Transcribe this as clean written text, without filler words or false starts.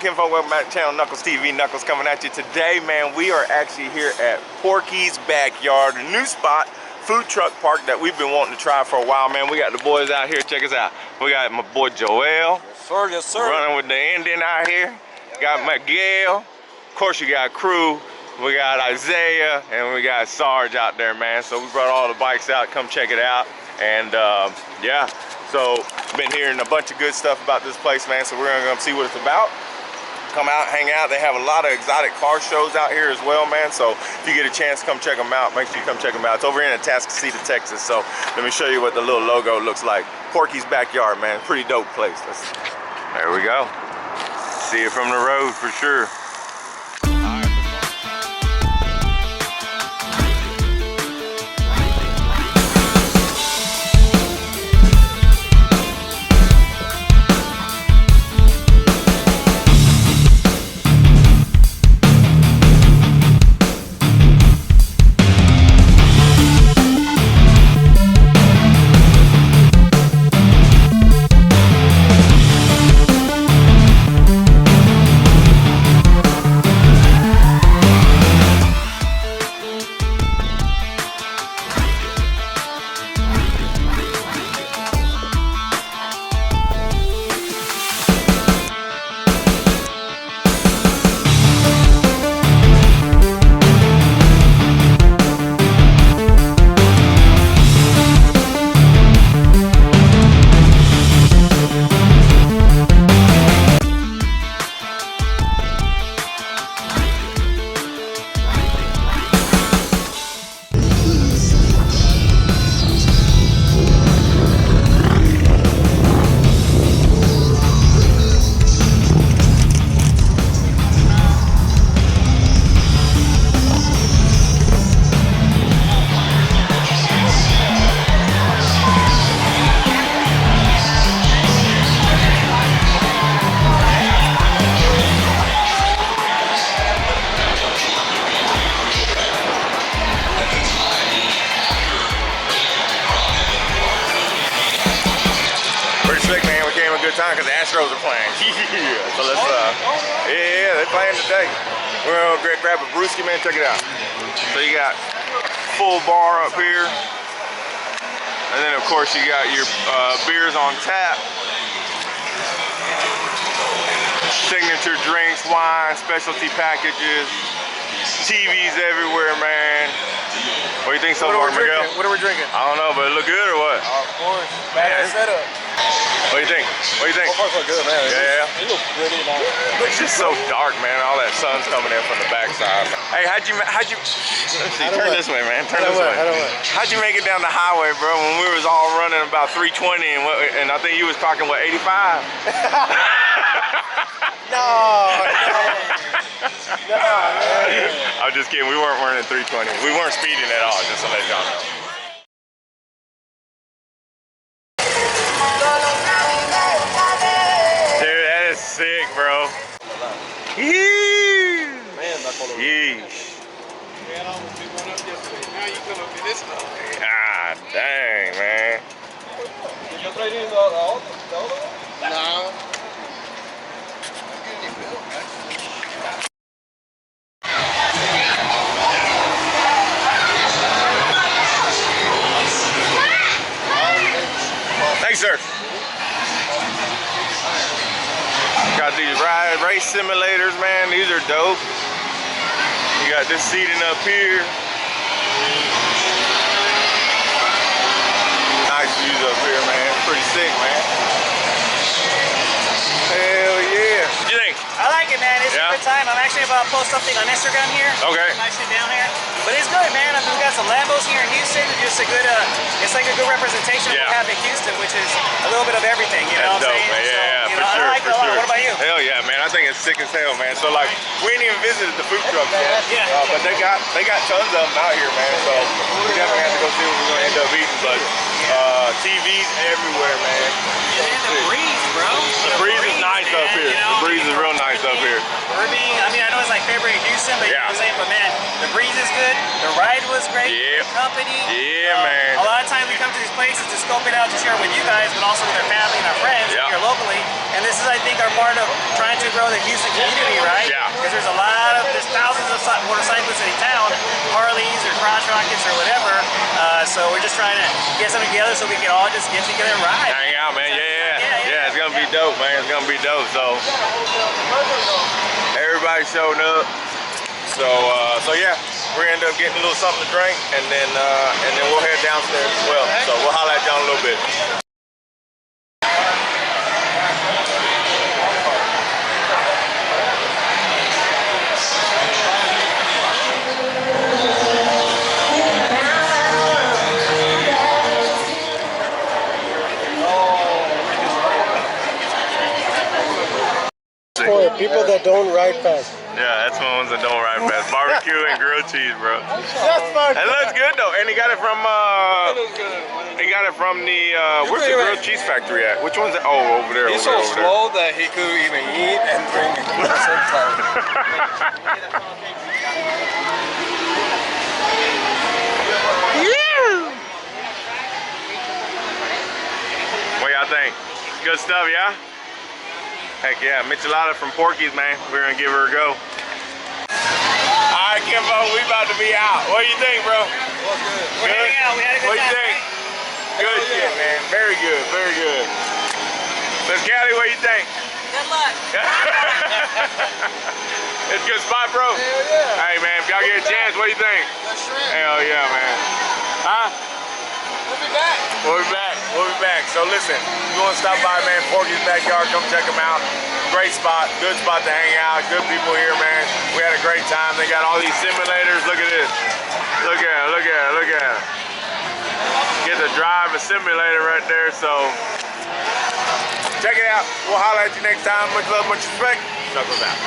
kinfolk, welcome back to the channel, Knuckles TV. Knuckles coming at you today, man. We are actually here at Porky's backyard, a new spot, food truck park that we've been wanting to try for a while, man. We got the boys out here, check us out. We got my boy Joel. Yes, sir. Running with the Indian out here. Got Miguel. Of course, you got crew. We got Isaiah and we got Sarge out there, man. So we brought all the bikes out, come check it out. And yeah, so been hearing a bunch of good stuff about this place, man. So we're gonna come see what it's about. Come out, hang out. They have a lot of exotic car shows out here as well, man. So if you get a chance, come check them out. Make sure you come check them out. It's over here in Atascocita, Texas. So let me show you what the little logo looks like. Porky's backyard, man. Pretty dope place. There we go. See it from the road for sure. Time because the Astros are playing. Yeah. So let's yeah, they're playing today. We're gonna grab a brewski, man. Check it out. So you got full bar up here, and then of course you got your beers on tap, signature drinks, wine, specialty packages, TVs everywhere, man. What do you think so far, Miguel? What are we drinking? I don't know, but it look good or what? Of course. Bad setup. What do you think? What do you think? So far so good, man. Yeah. It looks pretty nice. It's just so dark, man. All that sun's coming in from the backside. Hey, how'd you let's see, turn this way, man. Turn this way. How'd you make it down the highway, bro, when we was all running about 320 and I think you was clocking, what, 85? No, I'm just kidding. We weren't running 320. We weren't speeding at all, just to let y'all know. Dude, that is sick, bro. Yeesh. Yeesh. God dang, man. No. Thanks, sir. Got these race simulators, man. These are dope. You got this seating up here. Nice views up here, man. Pretty sick, man. Hell yeah. What you think? I like it, man. It's a good time. I'm actually about to post something on Instagram here. Okay. Nice shit down here. But it's good, man. I mean, we got some Lambos here in Houston. It's just a good, it's like a good representation of what we have in Houston, which is a little bit of everything, you know what I'm saying? Dope, man. Yeah, so, for sure, I like it a lot. What about you? Hell yeah, man. I think it's sick as hell, man. So like, we ain't even visited the food trucks yet. Yeah. But they got tons of them out here, man. So we definitely have to go see what we're gonna end up eating. But TVs everywhere, man. And the breeze, bro. The breeze is nice up here. The breeze is real nice up here. We're being, I mean, I know it's like February in Houston, but you know what I'm saying? But man, The breeze is good. The ride was great. Yep. The company. Yeah, man. A lot of times we come to these places to scope it out to share with you guys, but also with our family and our friends here locally. And this is, I think, our part of trying to grow the Houston community, right? Yeah. Because there's thousands of motorcyclists in town, Harleys or crotch rockets or whatever. So we're just trying to get something together so we can all just get together and ride. Hang out, man. Yeah, it's gonna be dope, man. It's gonna be dope. So everybody showing up. So yeah, we're gonna end up getting a little something to drink, and then we'll head downstairs as well. So we'll holler at y'all in a little bit. For people that don't ride fast. Yeah, that's the ones that don't ride fast. Barbecue and grilled cheese, bro. That's fine. That looks good though, and he got it from the where's the grilled cheese factory at? Which one's that? Oh, over there. He's over so there, slow that he could even eat and drink at the same time. What y'all think? Good stuff, yeah? Heck yeah, Michelada from Porky's, man. We're gonna give her a go. All right, Kimbo, we about to be out. What do you think, bro? We're hanging out. We had a good What do you time. think? Good shit, man. Very good, very good. Miss Callie, what do you think? Good luck. It's a good spot, bro? Hell yeah. Hey, man, if y'all get a chance, what do you think? That's shrimp. Hell yeah, man. Huh? We'll be back. We'll be back. We'll be back. So listen, if you want to stop by, man, Porky's backyard, come check them out. Great spot, good spot to hang out. Good people here, man. We had a great time. They got all these simulators. Look at this. Look at it, look at it, look at it. Get to drive a simulator right there. So check it out. We'll holler at you next time. Much love, much respect. Knuckles out.